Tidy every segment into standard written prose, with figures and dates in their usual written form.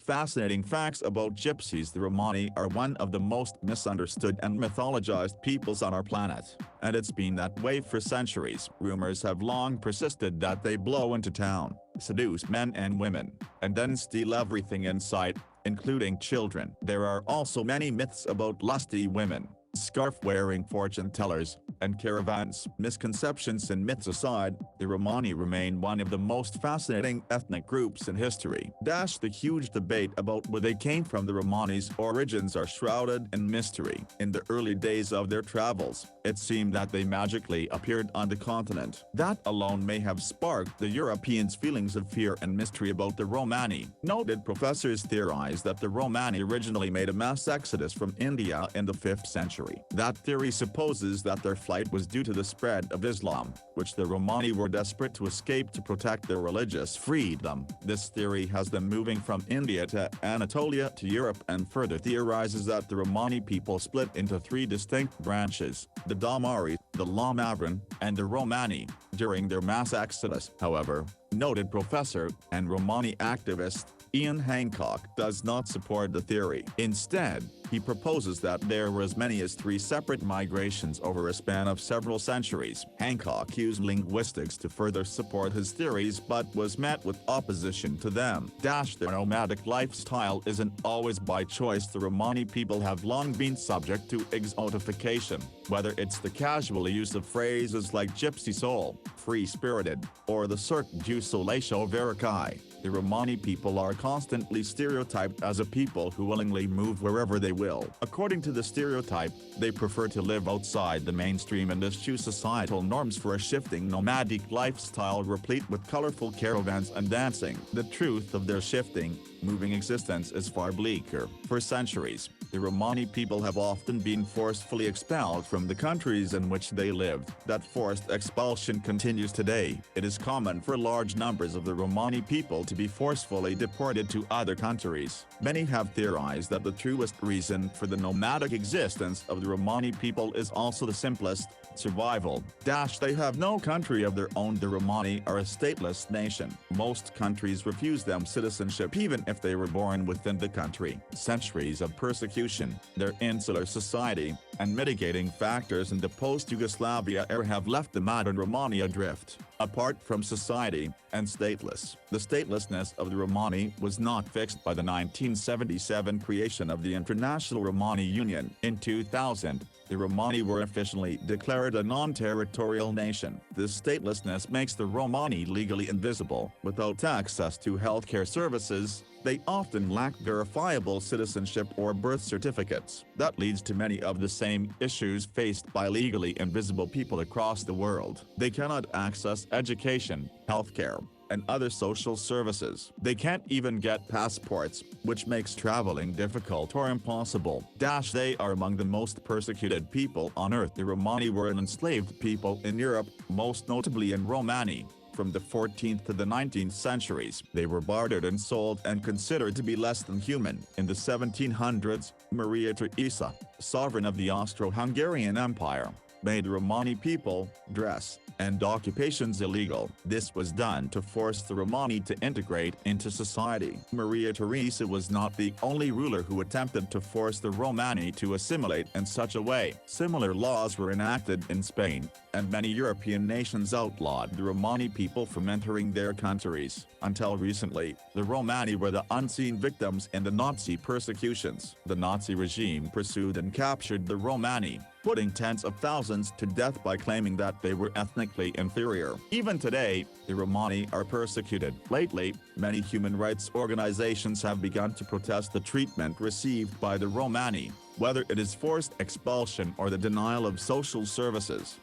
Fascinating facts about Gypsies. The Romani are one of the most misunderstood and mythologized peoples on our planet, and it's been that way for centuries. Rumors have long persisted that they blow into town, seduce men and women, and then steal everything in sight, including children. There are also many myths about lusty women, scarf-wearing fortune-tellers, and caravans. Misconceptions and myths aside, the Romani remain one of the most fascinating ethnic groups in history. The huge debate about where they came from. The Romani's origins are shrouded in mystery. In the early days of their travels, it seemed that they magically appeared on the continent. That alone may have sparked the Europeans' feelings of fear and mystery about the Romani. Noted professors theorize that the Romani originally made a mass exodus from India in the 5th century. That theory supposes that their flight was due to the spread of Islam, which the Romani were desperate to escape to protect their religious freedom. This theory has them moving from India to Anatolia to Europe, and further theorizes that the Romani people split into 3 distinct branches: the Damari, the Lamavran, and the Romani, during their mass exodus. However, noted professor and Romani activist Ian Hancock does not support the theory. Instead, he proposes that there were as many as 3 separate migrations over a span of several centuries. Hancock used linguistics to further support his theories, but was met with opposition to them. Their nomadic lifestyle isn't always by choice. The Romani people have long been subject to exotification, whether it's the casual use of phrases like gypsy soul, free-spirited, or the seduce verikai. The Romani people are constantly stereotyped as a people who willingly move wherever they will. According to the stereotype, they prefer to live outside the mainstream and eschew societal norms for a shifting nomadic lifestyle replete with colorful caravans and dancing. The truth of their shifting, moving existence is far bleaker. For centuries, the Romani people have often been forcefully expelled from the countries in which they lived. That forced expulsion continues today. It is common for large numbers of the Romani people to be forcefully deported to other countries. Many have theorized that the truest reason for the nomadic existence of the Romani people is also the simplest: survival. They have no country of their own. The Romani are a stateless nation. Most countries refuse them citizenship even if they were born within the country. Centuries of persecution, their insular society, and mitigating factors in the post-Yugoslavia era have left the modern Romani adrift, apart from society, and stateless. The statelessness of the Romani was not fixed by the 1977 creation of the International Romani Union. In 2000, the Romani were officially declared a non-territorial nation. This statelessness makes the Romani legally invisible. Without access to healthcare services, they often lack verifiable citizenship or birth certificates. That leads to many of the same issues faced by legally invisible people across the world. They cannot access education, healthcare, and other social services. They can't even get passports, which makes traveling difficult or impossible. They are among the most persecuted people on earth. The Romani were an enslaved people in Europe, most notably in Romani. From the 14th to the 19th centuries, they were bartered and sold and considered to be less than human. In the 1700s, Maria Theresa, sovereign of the Austro-Hungarian Empire, made Romani people, dress, and occupations illegal. This was done to force the Romani to integrate into society. Maria Theresa was not the only ruler who attempted to force the Romani to assimilate in such a way. Similar laws were enacted in Spain, and many European nations outlawed the Romani people from entering their countries. Until recently, the Romani were the unseen victims in the Nazi persecutions. The Nazi regime pursued and captured the Romani, putting tens of thousands to death by claiming that they were ethnically inferior. Even today, the Romani are persecuted. Lately, many human rights organizations have begun to protest the treatment received by the Romani, whether it is forced expulsion or the denial of social services.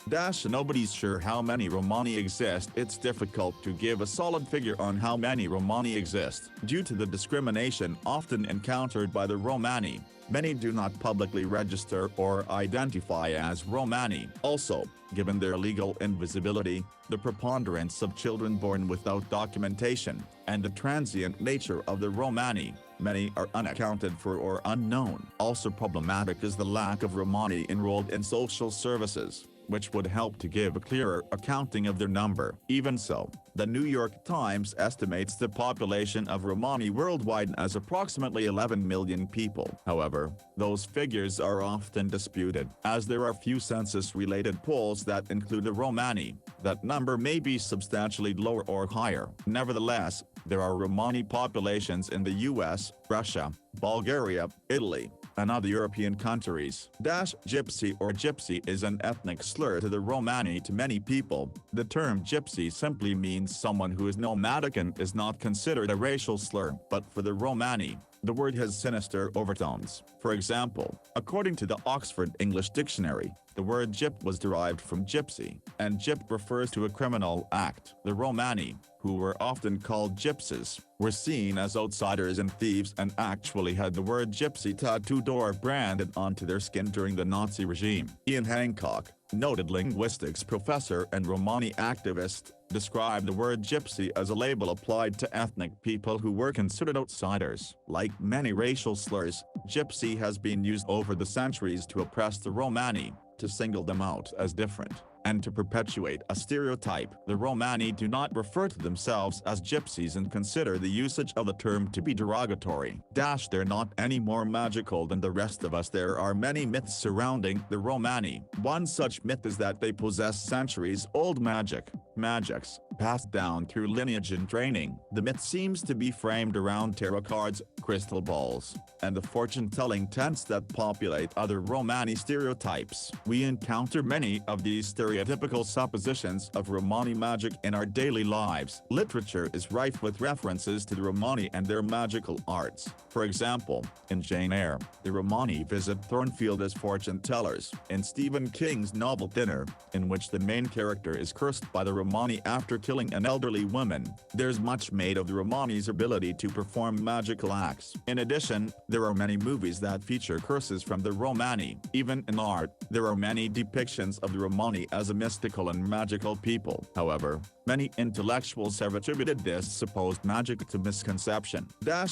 Nobody's sure how many Romani exist. It's difficult to give a solid figure on how many Romani exist, due to the discrimination often encountered by the Romani. Many do not publicly register or identify as Romani. Also, given their legal invisibility, the preponderance of children born without documentation, and the transient nature of the Romani, many are unaccounted for or unknown. Also problematic is the lack of Romani enrolled in social services. which would help to give a clearer accounting of their number. Even so, the New York Times estimates the population of Romani worldwide as approximately 11 million people. However, those figures are often disputed, as there are few census-related polls that include the Romani. That number may be substantially lower or higher. Nevertheless, there are Romani populations in the US, Russia, Bulgaria, Italy, and other European countries. Gypsy or gypsy is an ethnic slur to the Romani to many people. The term gypsy simply means someone who is nomadic and is not considered a racial slur. But for the Romani, the word has sinister overtones. For example, according to the Oxford English Dictionary, the word gyp was derived from gypsy, and gyp refers to a criminal act. The Romani, who were often called gypsies, were seen as outsiders and thieves and actually had the word gypsy tattooed or branded onto their skin during the Nazi regime. Ian Hancock, noted linguistics professor and Romani activist, described the word gypsy as a label applied to ethnic people who were considered outsiders. Like many racial slurs, gypsy has been used over the centuries to oppress the Romani, to single them out as different, and to perpetuate a stereotype. The Romani do not refer to themselves as gypsies and consider the usage of the term to be derogatory. They're not any more magical than the rest of us. There are many myths surrounding the Romani. One such myth is that they possess centuries-old magics, passed down through lineage and training. The myth seems to be framed around tarot cards, crystal balls, and the fortune-telling tents that populate other Romani stereotypes. We encounter many of these stereotypical suppositions of Romani magic in our daily lives. Literature is rife with references to the Romani and their magical arts. For example, in Jane Eyre, the Romani visit Thornfield as fortune-tellers. In Stephen King's novel Dinner, in which the main character is cursed by the Romani after killing an elderly woman, there's much made of the Romani's ability to perform magical acts. In addition, there are many movies that feature curses from the Romani. Even in art, there are many depictions of the Romani as a mystical and magical people. However, many intellectuals have attributed this supposed magic to misconception.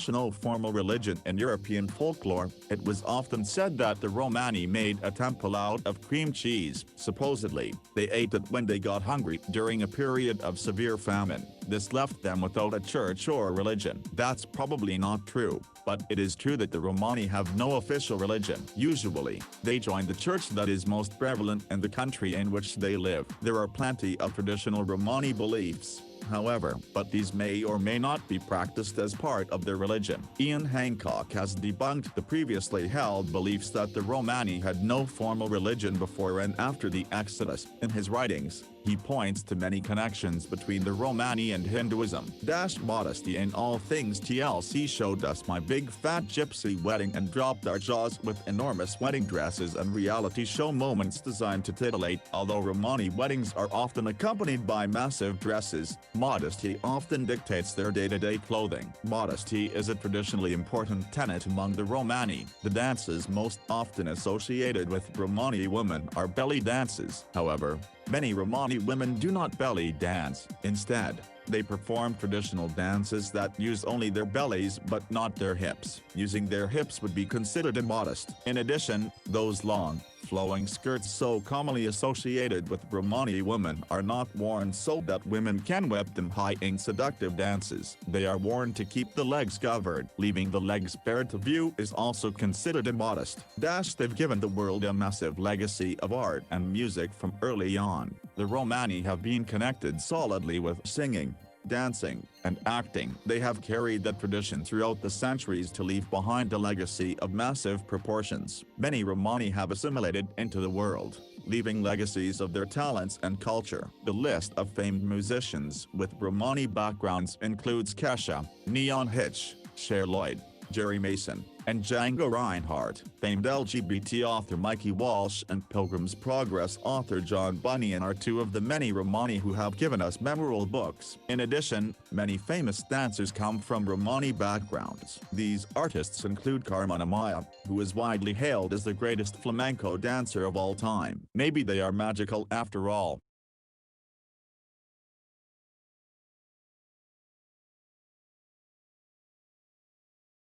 No formal religion in European folklore, it was often said that the Romani made a temple out of cream cheese. Supposedly, they ate it when they got hungry during a period of severe famine. This left them without a church or religion. That's probably not true, but it is true that the Romani have no official religion. Usually, they join the church that is most prevalent in the country in which they live. There are plenty of traditional Romani beliefs, however, but these may or may not be practiced as part of their religion. Ian Hancock has debunked the previously held beliefs that the Romani had no formal religion before and after the Exodus. In his writings, he points to many connections between the Romani and Hinduism. Modesty in all things. TLC showed us My Big Fat Gypsy Wedding and dropped our jaws with enormous wedding dresses and reality show moments designed to titillate. Although Romani weddings are often accompanied by massive dresses, modesty often dictates their day-to-day clothing. Modesty is a traditionally important tenet among the Romani. The dances most often associated with Romani women are belly dances. However, many Romani women do not belly dance. Instead, they perform traditional dances that use only their bellies but not their hips. Using their hips would be considered immodest. In addition, those long, flowing skirts so commonly associated with Romani women are not worn so that women can whip them high in seductive dances. They are worn to keep the legs covered. Leaving the legs bared to view is also considered immodest. They've given the world a massive legacy of art and music from early on. The Romani have been connected solidly with singing, dancing, and acting. They have carried that tradition throughout the centuries to leave behind a legacy of massive proportions. Many Romani have assimilated into the world, leaving legacies of their talents and culture. The list of famed musicians with Romani backgrounds includes Kesha, Neon Hitch, Cher Lloyd, Jerry Mason, and Django Reinhardt. Famed LGBT author Mikey Walsh and Pilgrim's Progress author John Bunyan are two of the many Romani who have given us memorable books. In addition, many famous dancers come from Romani backgrounds. These artists include Carmen Amaya, who is widely hailed as the greatest flamenco dancer of all time. Maybe they are magical after all.